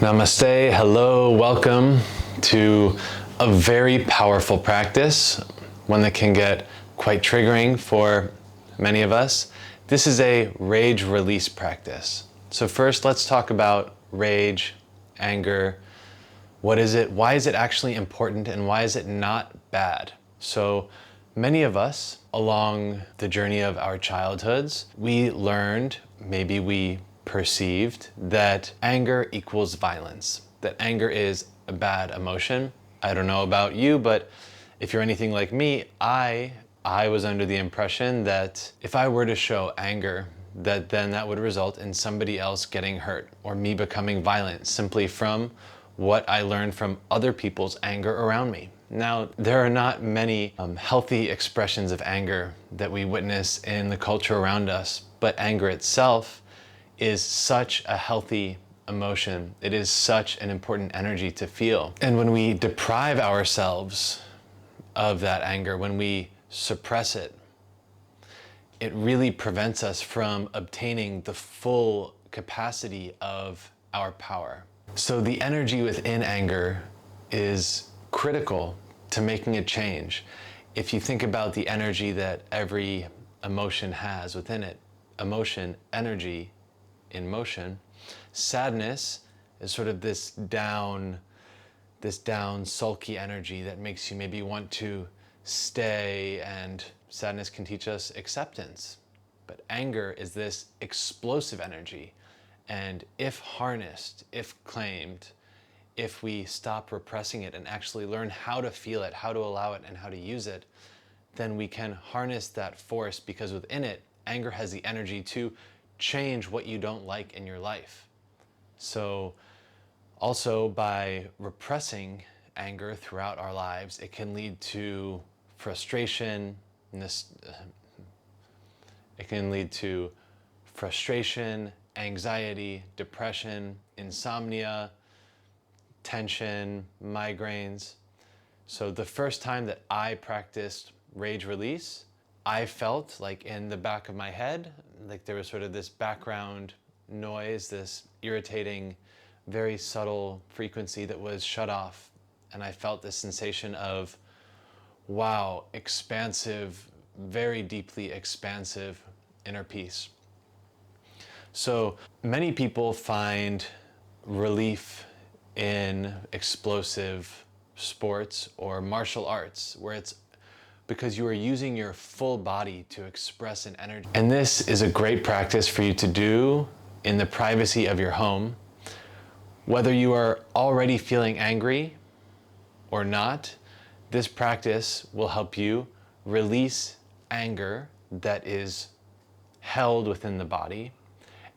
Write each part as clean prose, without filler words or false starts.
Namaste, hello, welcome to a very powerful practice, one that can get quite triggering for many of us. This is a rage release practice. So first, let's talk about rage, anger. What is it? Why is it actually important? And why is it not bad? So many of us along the journey of our childhoods, we learned, maybe we perceived, that anger equals violence, that anger is a bad emotion. I don't know about you, but if you're anything like me, I was under the impression that if I were to show anger, that would result in somebody else getting hurt or me becoming violent simply from what I learned from other people's anger around me. Now, there are not many healthy expressions of anger that we witness in the culture around us, but anger itself is such a healthy emotion. It is such an important energy to feel. And when we deprive ourselves of that anger, when we suppress it, it really prevents us from obtaining the full capacity of our power. So the energy within anger is critical to making a change. If you think about the energy that every emotion has within it, emotion, energy in motion, sadness is sort of this down, sulky energy that makes you maybe want to stay, and sadness can teach us acceptance. But anger is this explosive energy. And if harnessed, if claimed, if we stop repressing it and actually learn how to feel it, how to allow it, and how to use it, then we can harness that force, because within it, anger has the energy to change what you don't like in your life. So also by repressing anger throughout our lives, it can lead to frustration, anxiety, depression, insomnia, tension, migraines. So the first time that I practiced rage release, I felt like in the back of my head, like there was sort of this background noise, this irritating, very subtle frequency that was shut off. And I felt this sensation of, wow, expansive, very deeply expansive inner peace. So many people find relief in explosive sports or martial arts, where it's because you are using your full body to express an energy. And this is a great practice for you to do in the privacy of your home. Whether you are already feeling angry or not, this practice will help you release anger that is held within the body.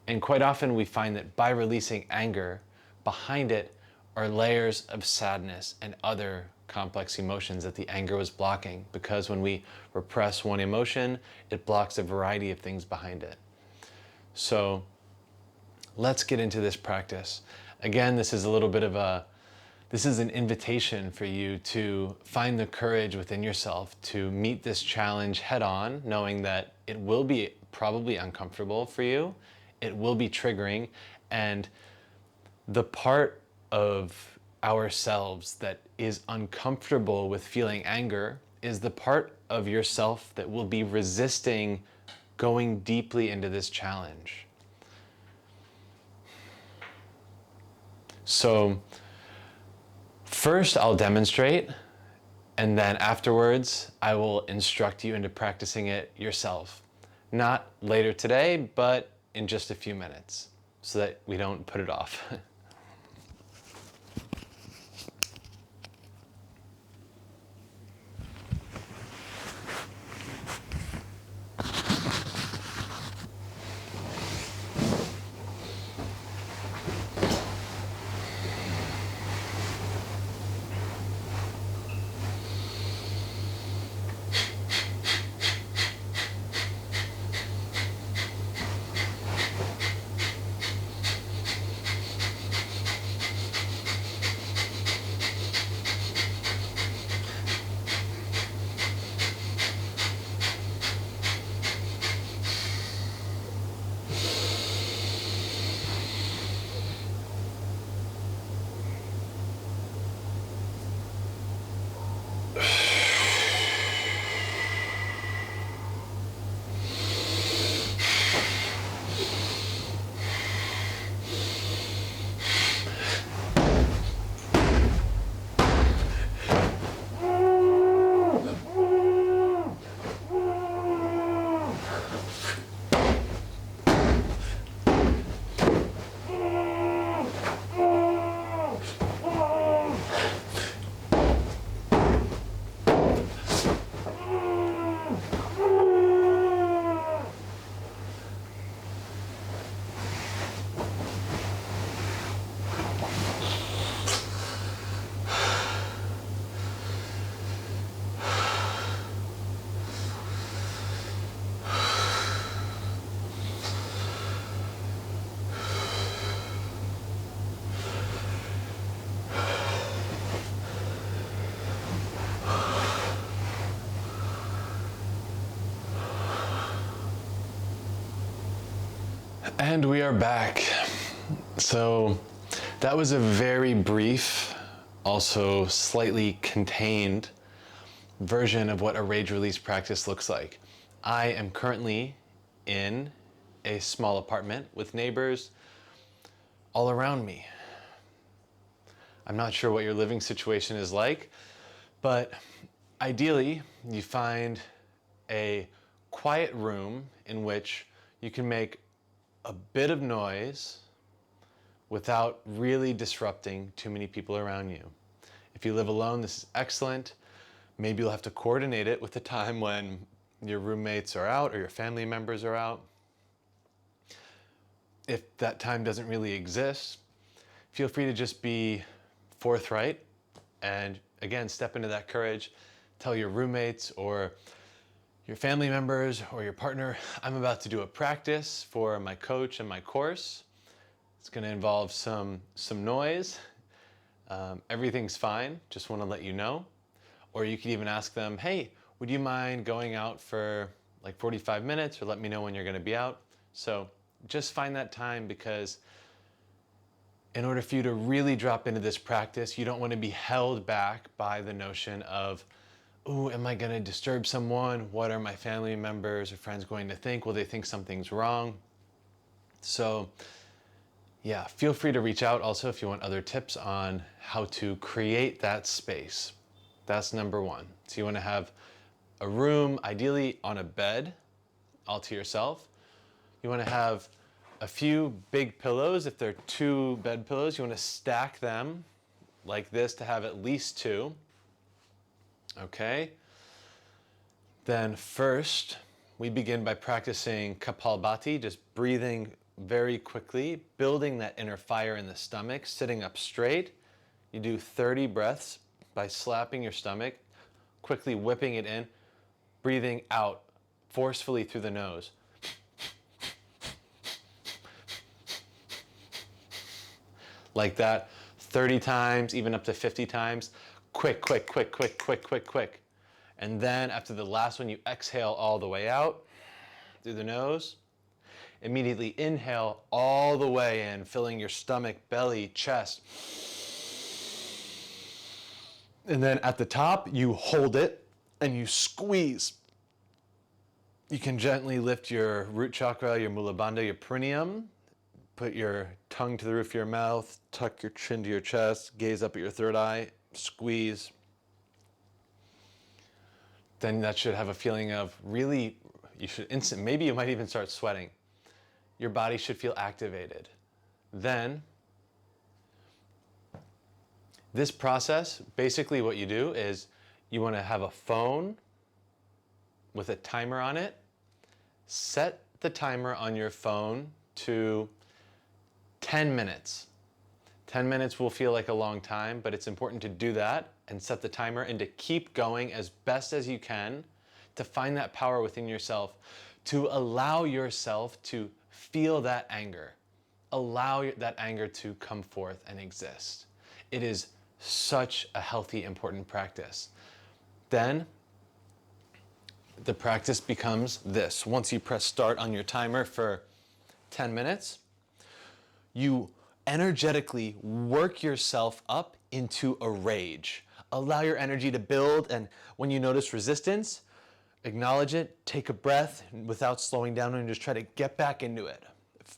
And quite often we find that by releasing anger, behind it are layers of sadness and other complex emotions that the anger was blocking, because when we repress one emotion, it blocks a variety of things behind it. So let's get into this practice. Again, this is an invitation for you to find the courage within yourself to meet this challenge head on, knowing that it will be probably uncomfortable for you. It will be triggering, and the part of ourselves that is uncomfortable with feeling anger is the part of yourself that will be resisting going deeply into this challenge. So first I'll demonstrate, and then afterwards I will instruct you into practicing it yourself. Not later today, but in just a few minutes, so that we don't put it off. And we are back. So that was a very brief, also slightly contained version of what a rage release practice looks like. I am currently in a small apartment with neighbors all around me. I'm not sure what your living situation is like, but ideally you find a quiet room in which you can make a bit of noise without really disrupting too many people around you. If you live alone, this is excellent. Maybe you'll have to coordinate it with the time when your roommates are out or your family members are out. If that time doesn't really exist, feel free to just be forthright and again, step into that courage. Tell your roommates or your family members or your partner, I'm about to do a practice for my coach and my course. It's going to involve some noise. Everything's fine, just want to let you know. Or you could even ask them, hey, would you mind going out for like 45 minutes or let me know when you're going to be out? So just find that time, because in order for you to really drop into this practice, you don't want to be held back by the notion of, ooh, am I going to disturb someone? What are my family members or friends going to think? Will they think something's wrong? So yeah, feel free to reach out also if you want other tips on how to create that space. That's number one. So you want to have a room, ideally on a bed, all to yourself. You want to have a few big pillows. If they're 2 bed pillows, you want to stack them like this to have at least 2. Okay. Then first, we begin by practicing Kapalbhati, just breathing very quickly, building that inner fire in the stomach, sitting up straight. You do 30 breaths by slapping your stomach, quickly whipping it in, breathing out forcefully through the nose. Like that, 30 times, even up to 50 times. Quick, quick, quick, quick, quick, quick, quick. And then after the last one, you exhale all the way out through the nose. Immediately inhale all the way in, filling your stomach, belly, chest. And then at the top, you hold it and you squeeze. You can gently lift your root chakra, your Mula Bandha, your perineum. Put your tongue to the roof of your mouth, tuck your chin to your chest, gaze up at your third eye, squeeze. Then that should have a feeling of really, maybe you might even start sweating. Your body should feel activated. Then, this process, basically what you do is you want to have a phone with a timer on it. Set the timer on your phone to 10 minutes. 10 minutes will feel like a long time, but it's important to do that and set the timer and to keep going as best as you can, to find that power within yourself, to allow yourself to feel that anger. Allow that anger to come forth and exist. It is such a healthy, important practice. Then the practice becomes this. Once you press start on your timer for 10 minutes, you energetically work yourself up into a rage. Allow your energy to build, and when you notice resistance, acknowledge it, take a breath without slowing down, and just try to get back into it.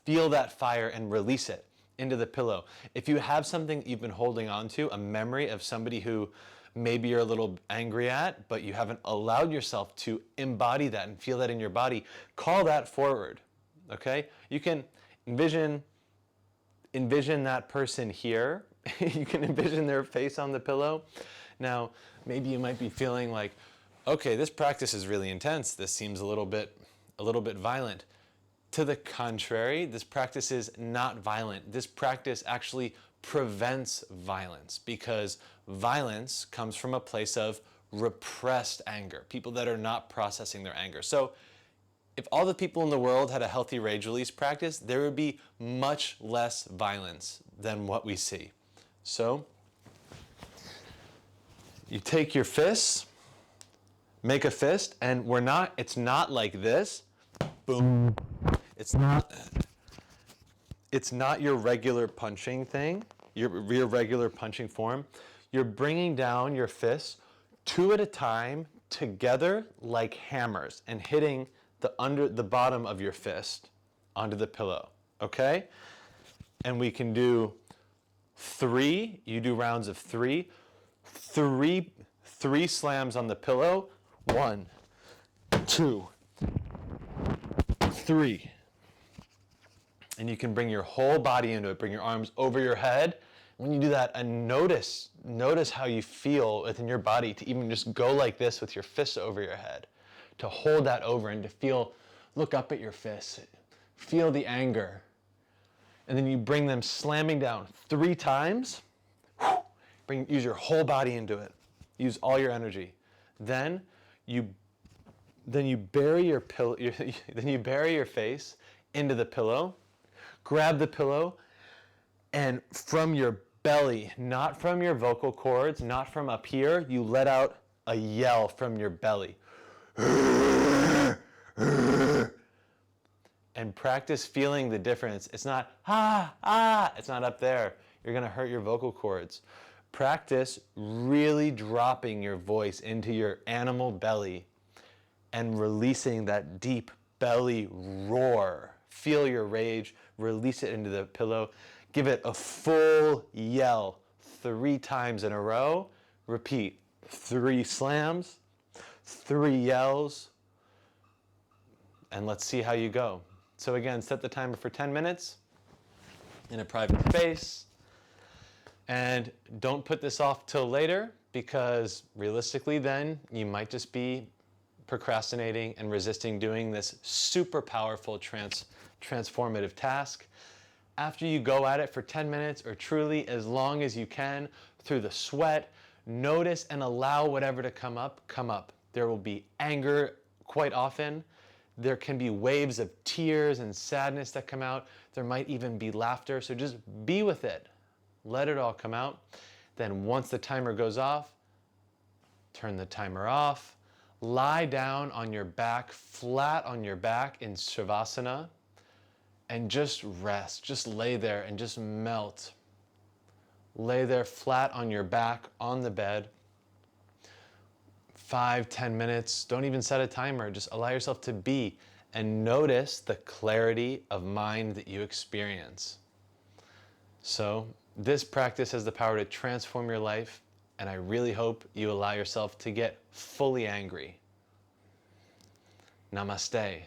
Feel that fire and release it into the pillow. If you have something you've been holding on to, a memory of somebody who maybe you're a little angry at, but you haven't allowed yourself to embody that and feel that in your body, call that forward, okay? You can envision that person here. You can envision their face on the pillow. Now, maybe you might be feeling like, okay, this practice is really intense. This seems a little bit violent. To the contrary, this practice is not violent. This practice actually prevents violence, because violence comes from a place of repressed anger, people that are not processing their anger. So if all the people in the world had a healthy rage release practice, there would be much less violence than what we see. So you take your fists, make a fist, and it's not like this. Boom. It's not it's not your regular punching thing, your regular punching form. You're bringing down your fists two at a time together like hammers and hitting the bottom of your fist onto the pillow, okay? And we can do 3, you do rounds of 3, 3 slams on the pillow, 1, 2, 3. And you can bring your whole body into it, bring your arms over your head. When you do that, and notice how you feel within your body to even just go like this with your fists over your head, to hold that over and to look up at your fists, feel the anger. And then you bring them slamming down 3 times. Use your whole body into it. Use all your energy. Then you bury your pillow. Then you bury your face into the pillow. Grab the pillow, and from your belly, not from your vocal cords, not from up here, you let out a yell from your belly. And practice feeling the difference. It's not, it's not up there. You're gonna hurt your vocal cords. Practice really dropping your voice into your animal belly and releasing that deep belly roar. Feel your rage, release it into the pillow. Give it a full yell 3 times in a row. Repeat, 3 slams, 3 yells, and let's see how you go. So again, set the timer for 10 minutes in a private space. And don't put this off till later, because realistically then you might just be procrastinating and resisting doing this super powerful transformative task. After you go at it for 10 minutes, or truly as long as you can, through the sweat, notice and allow whatever to come up. There will be anger quite often. There can be waves of tears and sadness that come out. There might even be laughter. So just be with it. Let it all come out. Then once the timer goes off, turn the timer off. Lie down on your back, flat on your back in Shavasana, and just rest. Just lay there and just melt. Lay there flat on your back on the bed. 5-10 minutes. Don't even set a timer. Just allow yourself to be and notice the clarity of mind that you experience. So this practice has the power to transform your life, and I really hope you allow yourself to get fully angry. Namaste.